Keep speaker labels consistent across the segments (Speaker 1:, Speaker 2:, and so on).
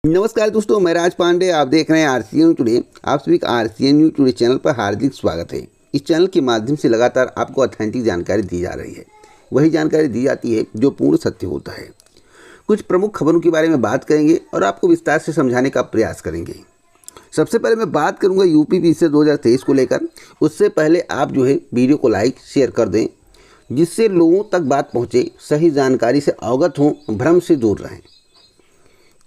Speaker 1: नमस्कार दोस्तों, मैं राज पांडे। आप देख रहे हैं आरसीएन टुडे। आप सभी का आरसीएन न्यूज टुडे चैनल पर हार्दिक स्वागत है। इस चैनल के माध्यम से लगातार आपको ऑथेंटिक जानकारी दी जा रही है। वही जानकारी दी जाती है जो पूर्ण सत्य होता है। कुछ प्रमुख खबरों के बारे में बात करेंगे और आपको विस्तार से समझाने का प्रयास करेंगे। सबसे पहले मैं बात करूँगा यूपी पीसीएस 2023 को लेकर। उससे पहले आप वीडियो को लाइक शेयर कर दें, जिससे लोगों तक बात पहुँचे, सही जानकारी से अवगत हों, भ्रम से दूर रहें।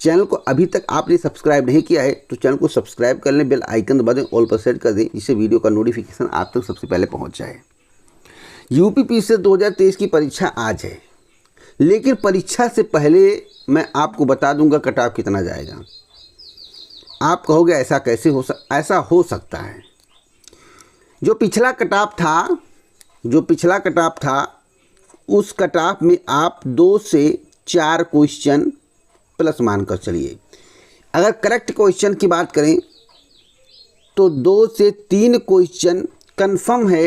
Speaker 1: चैनल को अभी तक आपने सब्सक्राइब नहीं किया है तो चैनल को सब्सक्राइब कर लें, बेल आइकन दबा दें, ऑल पर सेट कर दें, जिससे वीडियो का नोटिफिकेशन आप तक सबसे पहले पहुंच जाए। यूपी पीसीएस 2023 की परीक्षा आज है, लेकिन परीक्षा से पहले मैं आपको बता दूंगा कट ऑफ कितना जाएगा। आप कहोगे ऐसा कैसे ऐसा हो सकता है। जो पिछला कट ऑफ था उस कट ऑफ में आप 2 से 4 क्वेश्चन प्लस मानकर चलिए। अगर करेक्ट क्वेश्चन की बात करें तो 2 से 3 क्वेश्चन कंफर्म है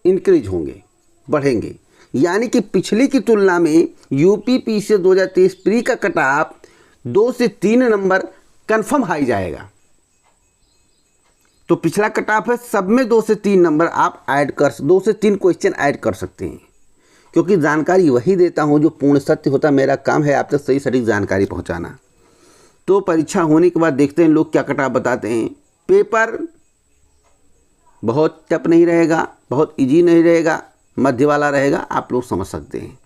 Speaker 1: इंक्रीज होंगे, बढ़ेंगे। यानी कि पिछली की तुलना में यूपी पीसीएस 2023 प्री का कट ऑफ 2 से 3 नंबर कंफर्म हाई जाएगा। तो पिछला कट ऑफ है, सब में 2 से 3 नंबर आप 2 से 3 क्वेश्चन ऐड कर सकते हैं, क्योंकि जानकारी वही देता हूँ जो पूर्ण सत्य होता। मेरा काम है आप तक सही सटीक जानकारी पहुँचाना। तो परीक्षा होने के बाद देखते हैं लोग क्या कट ऑफ बताते हैं। पेपर बहुत टफ नहीं रहेगा, बहुत इजी नहीं रहेगा, मध्य वाला रहेगा, आप लोग समझ सकते हैं।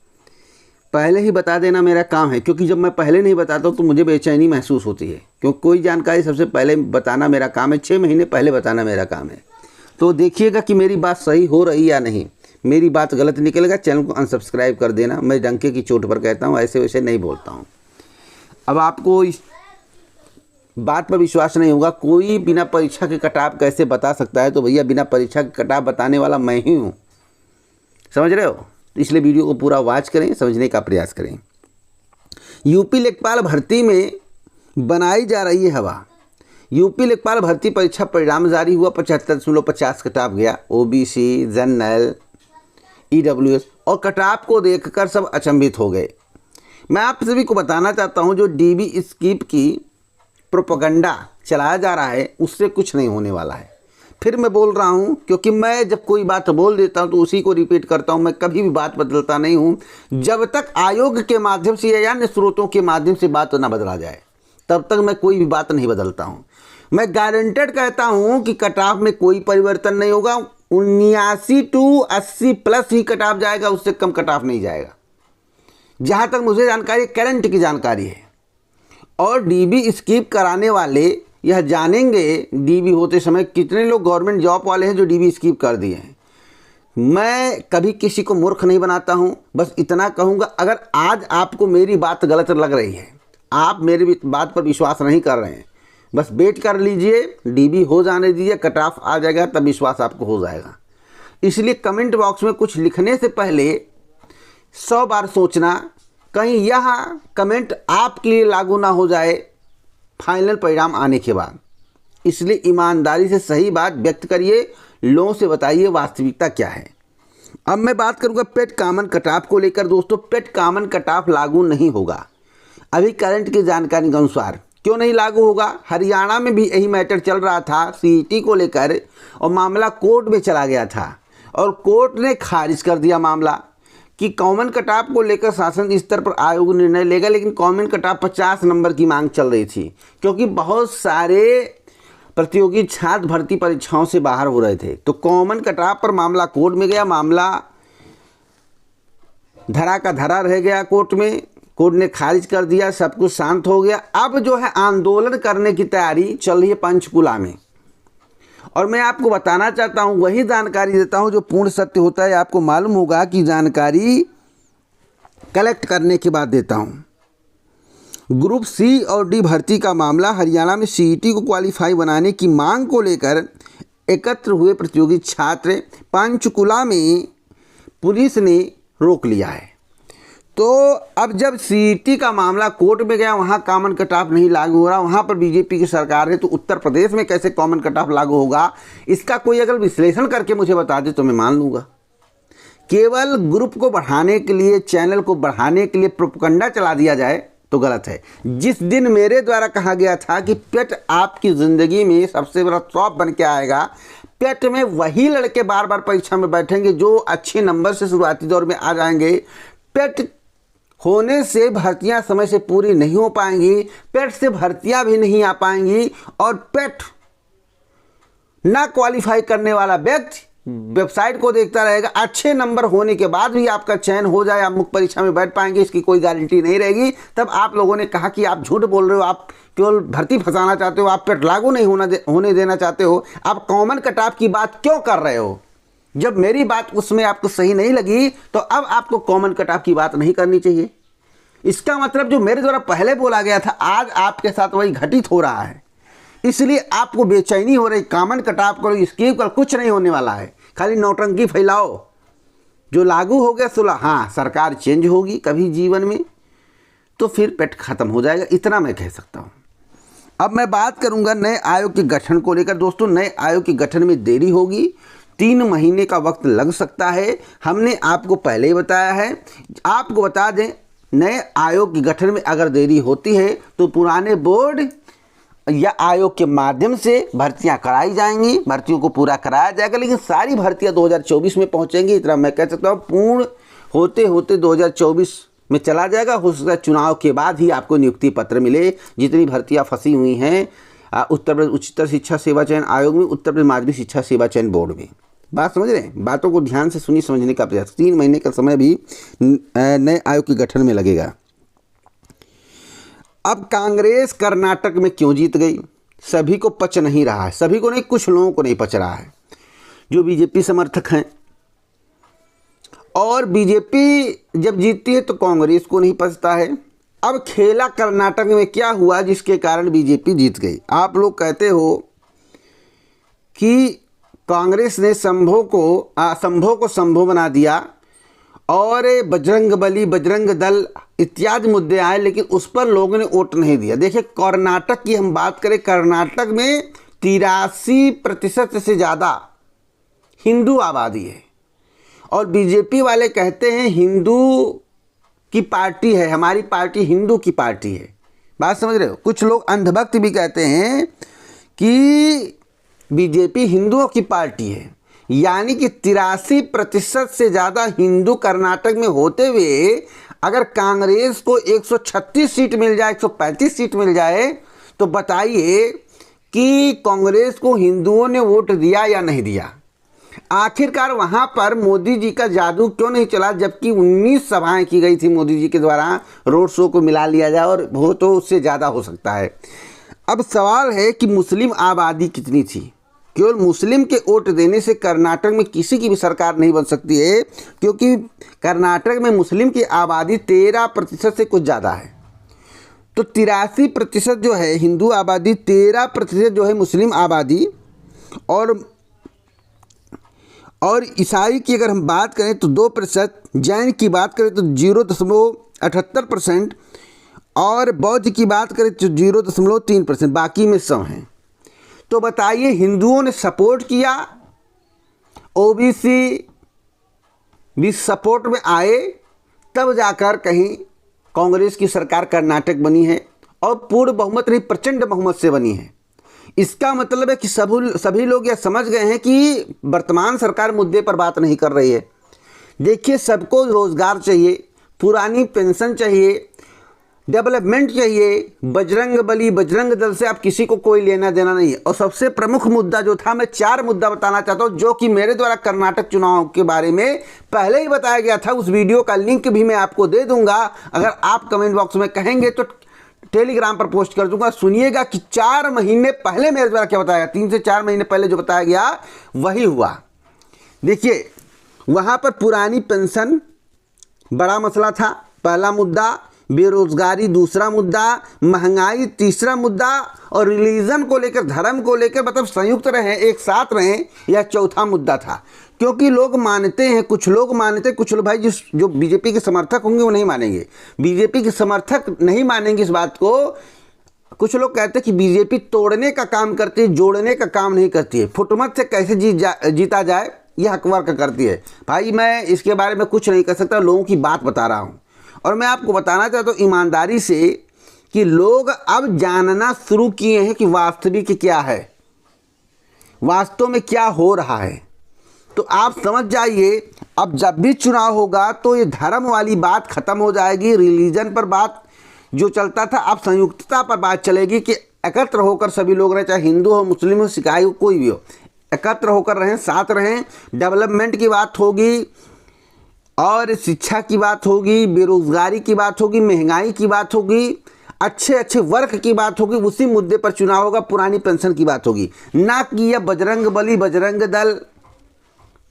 Speaker 1: पहले ही बता देना मेरा काम है, क्योंकि जब मैं पहले नहीं बताता हूँ तो मुझे बेचैनी महसूस होती है, क्योंकि कोई जानकारी सबसे पहले बताना मेरा काम है। 6 महीने पहले बताना मेरा काम है। तो देखिएगा कि मेरी बात सही हो रही या नहीं। मेरी बात गलत निकलेगा, चैनल को अनसब्सक्राइब कर देना। मैं डंके की चोट पर कहता हूँ, ऐसे वैसे नहीं बोलता हूँ। अब आपको इस बात पर विश्वास नहीं होगा, कोई बिना परीक्षा के कट ऑफ कैसे बता सकता है। तो भैया, बिना परीक्षा के कट ऑफ बताने वाला मैं ही हूँ, समझ रहे हो। इसलिए वीडियो को पूरा वॉच करें, समझने का प्रयास करें। यूपी लेखपाल भर्ती में बनाई जा रही है हवा। यूपी लेखपाल भर्ती परीक्षा परिणाम जारी हुआ। 75.50 कट ऑफ गया। ओबीसी, जनरल, ईडब्ल्यूएस और कट ऑफ को देखकर सब अचंभित हो गए। मैं आप सभी को बताना चाहता हूं, जो डीबी स्कीप की प्रोपेगेंडा चलाया जा रहा है उससे कुछ नहीं होने वाला है। फिर मैं बोल रहा हूं, क्योंकि मैं जब कोई बात बोल देता हूं तो उसी को रिपीट करता हूं। मैं कभी भी बात बदलता नहीं हूं। जब तक आयोग के माध्यम से या अन्य स्रोतों के माध्यम से बात ना बदला जाए, तब तक मैं कोई भी बात नहीं बदलता हूं। मैं गारंटेड कहता हूं कि कट ऑफ में कोई परिवर्तन नहीं होगा। 79 to 80 plus he cut off जाएगा, उससे कम कट ऑफ नहीं जाएगा, जहां तक मुझे जानकारी, करंट की जानकारी है। और डीबी स्किप कराने वाले यह जानेंगे डीबी होते समय कितने लोग गवर्नमेंट जॉब वाले हैं जो डीबी स्किप कर दिए हैं। मैं कभी किसी को मूर्ख नहीं बनाता हूं। बस इतना कहूंगा, अगर आज आपको मेरी बात गलत लग रही है, आप मेरी बात पर विश्वास नहीं कर रहे हैं, बस वेट कर लीजिए, डीबी हो जाने दीजिए, कट ऑफ आ जाएगा, तब विश्वास आपको हो जाएगा। इसलिए कमेंट बॉक्स में कुछ लिखने से पहले 100 बार सोचना, कहीं यह कमेंट आपके लिए लागू ना हो जाए फाइनल परिणाम आने के बाद। इसलिए ईमानदारी से सही बात व्यक्त करिए, लोगों से बताइए वास्तविकता क्या है। अब मैं बात करूँगा पेट कॉमन कट ऑफ को लेकर। दोस्तों, पेट कॉमन कट ऑफ लागू नहीं होगा अभी करंट की जानकारी के अनुसार। क्यों नहीं लागू होगा? हरियाणा में भी यही मैटर चल रहा था सीईटी को लेकर, और मामला कोर्ट में चला गया था और कोर्ट ने खारिज कर दिया मामला कि कॉमन कट ऑफ को लेकर शासन स्तर पर आयोग निर्णय लेगा। लेकिन कॉमन कट ऑफ 50 नंबर की मांग चल रही थी, क्योंकि बहुत सारे प्रतियोगी छात्र भर्ती परीक्षाओं से बाहर हो रहे थे। तो कॉमन कट ऑफ पर मामला कोर्ट में गया, मामला धरा का धरा रह गया कोर्ट में। कोर्ट ने खारिज कर दिया, सब कुछ शांत हो गया। अब आंदोलन करने की तैयारी चल रही है पंचकुला में। और मैं आपको बताना चाहता हूं, वही जानकारी देता हूं जो पूर्ण सत्य होता है। आपको मालूम होगा कि जानकारी कलेक्ट करने के बाद देता हूं। ग्रुप सी और डी भर्ती का मामला। हरियाणा में सीईटी को क्वालिफाई बनाने की मांग को लेकर एकत्र हुए प्रतियोगी छात्र पंचकुला में पुलिस ने रोक लिया है। तो अब जब सीईटी का मामला कोर्ट में गया, वहाँ कॉमन कट ऑफ नहीं लागू हो रहा, वहाँ पर बीजेपी की सरकार है, तो उत्तर प्रदेश में कैसे कॉमन कट ऑफ लागू होगा? इसका कोई अगर विश्लेषण करके मुझे बता दे तो मैं मान लूँगा। केवल ग्रुप को बढ़ाने के लिए, चैनल को बढ़ाने के लिए प्रोपगंडा चला दिया जाए तो गलत है। जिस दिन मेरे द्वारा कहा गया था कि पेट आपकी ज़िंदगी में सबसे बड़ा शौक बन के आएगा, पेट में वही लड़के बार बार परीक्षा में बैठेंगे जो अच्छे नंबर से शुरुआती दौर में आ जाएंगे। पेट होने से भर्तियां समय से पूरी नहीं हो पाएंगी, पेट से भर्तियां भी नहीं आ पाएंगी, और पेट ना क्वालिफाई करने वाला व्यक्ति वेबसाइट को देखता रहेगा। अच्छे नंबर होने के बाद भी आपका चयन हो जाए, आप मुख्य परीक्षा में बैठ पाएंगे, इसकी कोई गारंटी नहीं रहेगी। तब आप लोगों ने कहा कि आप झूठ बोल रहे हो, आप केवल भर्ती फंसाना चाहते हो, आप पेट लागू नहीं होने देना चाहते हो, आप कॉमन कट ऑफ की बात क्यों कर रहे हो? जब मेरी बात उसमें आपको सही नहीं लगी तो अब आपको कॉमन कट ऑफ की बात नहीं करनी चाहिए। इसका मतलब जो मेरे द्वारा पहले बोला गया था आज आपके साथ वही घटित हो रहा है, इसलिए आपको बेचैनी हो रही। कॉमन कट ऑफ करो, स्कीम कर, कुछ नहीं होने वाला है, खाली नौटंकी फैलाओ। जो लागू हो गया 16, हाँ सरकार चेंज होगी कभी जीवन में तो फिर पेट खत्म हो जाएगा, इतना मैं कह सकता हूँ। अब मैं बात करूँगा नए आयोग के गठन को लेकर। दोस्तों, नए आयोग के गठन में देरी होगी, 3 महीने का वक्त लग सकता है। हमने आपको पहले ही बताया है। आपको बता दें, नए आयोग के गठन में अगर देरी होती है तो पुराने बोर्ड या आयोग के माध्यम से भर्तियां कराई जाएंगी, भर्तियों को पूरा कराया जाएगा, लेकिन सारी भर्तियां 2024 में पहुंचेंगी, इतना मैं कह सकता हूँ। पूर्ण होते होते 2024 में चला जाएगा। हो सकता है चुनाव के बाद ही आपको नियुक्ति पत्र मिले। जितनी भर्तियां फंसी हुई हैं उत्तर प्रदेश उच्चतर शिक्षा सेवा चयन आयोग में, उत्तर प्रदेश माध्यमिक शिक्षा सेवा चयन बोर्ड में। बात समझ रहे हैं? बातों को ध्यान से सुनी, समझने का प्रयास। 3 महीने का समय भी नए आयोग के गठन में लगेगा। अब कांग्रेस कर्नाटक में क्यों जीत गई? सभी को पच नहीं रहा है, सभी को नहीं, कुछ लोगों को नहीं पच रहा है जो बीजेपी समर्थक हैं। और बीजेपी जब जीतती है तो कांग्रेस को नहीं पचता है। अब खेला कर्नाटक में क्या हुआ जिसके कारण बीजेपी जीत गई? आप लोग कहते हो कि कांग्रेस ने संभव को संभव बना दिया और बजरंग बली, बजरंग दल इत्यादि मुद्दे आए, लेकिन उस पर लोगों ने वोट नहीं दिया। देखिए, कर्नाटक की हम बात करें, कर्नाटक में 83% से ज़्यादा हिंदू आबादी है और बीजेपी वाले कहते हैं हिंदू की पार्टी है, हमारी पार्टी हिंदू की पार्टी है। बात समझ रहे हो? कुछ लोग अंधभक्त भी कहते हैं कि बीजेपी हिंदुओं की पार्टी है, यानी कि 83% से ज़्यादा हिंदू कर्नाटक में होते हुए अगर कांग्रेस को 136 सीट मिल जाए, 135 सीट मिल जाए, तो बताइए कि कांग्रेस को हिंदुओं ने वोट दिया या नहीं दिया? आखिरकार वहाँ पर मोदी जी का जादू क्यों नहीं चला, जबकि 19 सभाएं की गई थी मोदी जी के द्वारा, रोड शो को मिला लिया जाए और वो तो उससे ज़्यादा हो सकता है। अब सवाल है कि मुस्लिम आबादी कितनी थी? केवल मुस्लिम के वोट देने से कर्नाटक में किसी की भी सरकार नहीं बन सकती है, क्योंकि कर्नाटक में मुस्लिम की आबादी 13% से कुछ ज़्यादा है। तो 83% जो है हिंदू आबादी, 13% जो है मुस्लिम आबादी, और ईसाई की अगर हम बात करें तो 2%, जैन की बात करें तो 0.78%, और बौद्ध की बात करें तो 0.3%, बाकी में सब हैं। तो बताइए, हिंदुओं ने सपोर्ट किया, ओबीसी भी सपोर्ट में आए, तब जाकर कहीं कांग्रेस की सरकार कर्नाटक बनी है, और पूर्ण बहुमत नहीं, प्रचंड बहुमत से बनी है। इसका मतलब है कि सभी लोग यह समझ गए हैं कि वर्तमान सरकार मुद्दे पर बात नहीं कर रही है। देखिए, सबको रोजगार चाहिए, पुरानी पेंशन चाहिए, डेवलपमेंट चाहिए। बजरंग बली, बजरंग दल से आप किसी को कोई लेना देना नहीं है। और सबसे प्रमुख मुद्दा जो था, मैं 4 मुद्दा बताना चाहता हूं जो कि मेरे द्वारा कर्नाटक चुनाव के बारे में पहले ही बताया गया था। उस वीडियो का लिंक भी मैं आपको दे दूंगा, अगर आप कमेंट बॉक्स में कहेंगे तो टेलीग्राम पर पोस्ट कर दूंगा। सुनिएगा कि 4 महीने पहले मेरे द्वारा क्या बताया, 3 से 4 महीने पहले जो बताया गया वही हुआ। देखिए, वहाँ पर पुरानी पेंशन बड़ा मसला था, पहला मुद्दा, बेरोजगारी दूसरा मुद्दा, महंगाई तीसरा मुद्दा, और रिलीजन को लेकर, धर्म को लेकर मतलब संयुक्त रहें, एक साथ रहें, यह चौथा मुद्दा था। क्योंकि लोग मानते हैं, कुछ लोग मानते, कुछ लोग भाई जो बीजेपी के समर्थक होंगे वो नहीं मानेंगे, बीजेपी के समर्थक नहीं मानेंगे इस बात को। कुछ लोग कहते हैं कि बीजेपी तोड़ने का काम करती है, जोड़ने का काम नहीं करती है। फुटमत से कैसे जीता जाए यह हकवर्क करती है। भाई मैं इसके बारे में कुछ नहीं कर सकता, लोगों की बात बता रहा हूँ। और मैं आपको बताना चाहता हूँ ईमानदारी से कि लोग अब जानना शुरू किए हैं कि वास्तविक क्या है, वास्तव में क्या हो रहा है। तो आप समझ जाइए, अब जब भी चुनाव होगा तो ये धर्म वाली बात खत्म हो जाएगी, रिलीजन पर बात जो चलता था अब संयुक्तता पर बात चलेगी कि एकत्र होकर सभी लोग रहें, चाहे हिंदू हो, मुस्लिम हो, सिखाई हो, कोई भी हो, एकत्र होकर रहें, साथ रहें। डेवलपमेंट की बात होगी और शिक्षा की बात होगी, बेरोजगारी की बात होगी, महंगाई की बात होगी, अच्छे अच्छे वर्क की बात होगी, उसी मुद्दे पर चुनाव होगा। पुरानी पेंशन की बात होगी, ना कि यह बजरंग बली, बजरंग दल,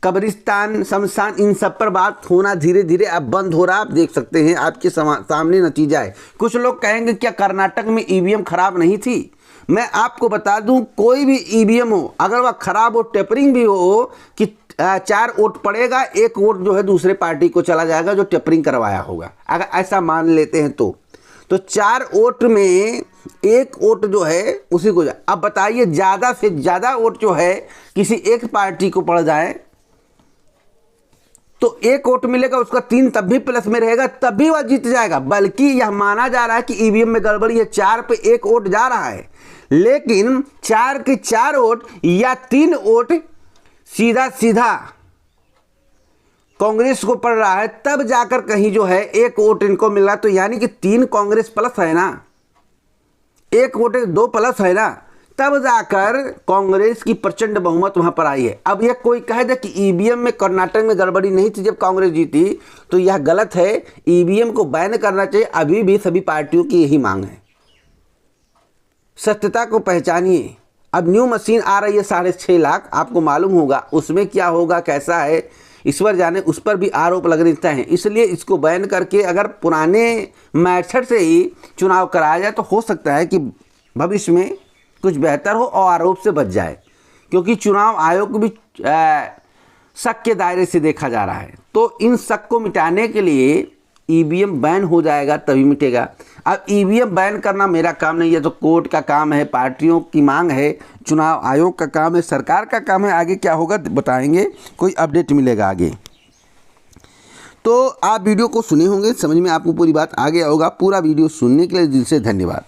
Speaker 1: कब्रिस्तान, शमशान, इन सब पर बात होना धीरे धीरे अब बंद हो रहा। आप देख सकते हैं, आपके सामने नतीजा है। कुछ लोग कहेंगे क्या कर्नाटक में ईवीएम खराब नहीं थी? मैं आपको बता दूं, कोई भी ईवीएम हो, अगर वह खराब हो, टेपरिंग भी हो कि 4 वोट पड़ेगा, 1 वोट जो है दूसरे पार्टी को चला जाएगा जो टेपरिंग करवाया होगा, अगर ऐसा मान लेते हैं तो 4 वोट में 1 वोट जो है उसी को जाए। अब बताइए, ज़्यादा से ज़्यादा वोट जो है किसी एक पार्टी को पड़ जाए तो 1 वोट मिलेगा, उसका 3 तब भी प्लस में रहेगा, तब भी वह जीत जाएगा। बल्कि यह माना जा रहा है कि ईवीएम में गड़बड़ी है, 4 पे 1 वोट जा रहा है, लेकिन 4 के 4 वोट या 3 वोट सीधा सीधा कांग्रेस को पड़ रहा है, तब जाकर कहीं जो है 1 वोट इनको मिल रहा है। तो यानी कि 3 कांग्रेस प्लस है ना, 1 वोट 2 प्लस है ना, तब जाकर कांग्रेस की प्रचंड बहुमत वहां पर आई है। अब यह कोई कहे दे कि ईवीएम में कर्नाटक में गड़बड़ी नहीं थी जब कांग्रेस जीती, तो यह गलत है। ईवीएम को बैन करना चाहिए, अभी भी सभी पार्टियों की यही मांग है। सत्यता को पहचानिए। अब न्यू मशीन आ रही है 6.5 लाख, आपको मालूम होगा उसमें क्या होगा, कैसा है, ईश्वर जाने। उस पर भी आरोप लगने हैं, इसलिए इसको बैन करके अगर पुराने मैथड से ही चुनाव कराया जाए तो हो सकता है कि भविष्य में कुछ बेहतर हो और आरोप से बच जाए, क्योंकि चुनाव आयोग को भी शक के दायरे से देखा जा रहा है। तो इन शक को मिटाने के लिए ईवीएम बैन हो जाएगा, तभी मिटेगा। अब ईवीएम बैन करना मेरा काम नहीं है, तो कोर्ट का काम है, पार्टियों की मांग है, चुनाव आयोग का काम है, सरकार का काम है। आगे क्या होगा बताएंगे, कोई अपडेट मिलेगा आगे। तो आप वीडियो को सुने होंगे, समझ में आपको पूरी बात आ गया होगा। पूरा वीडियो सुनने के लिए दिल से धन्यवाद।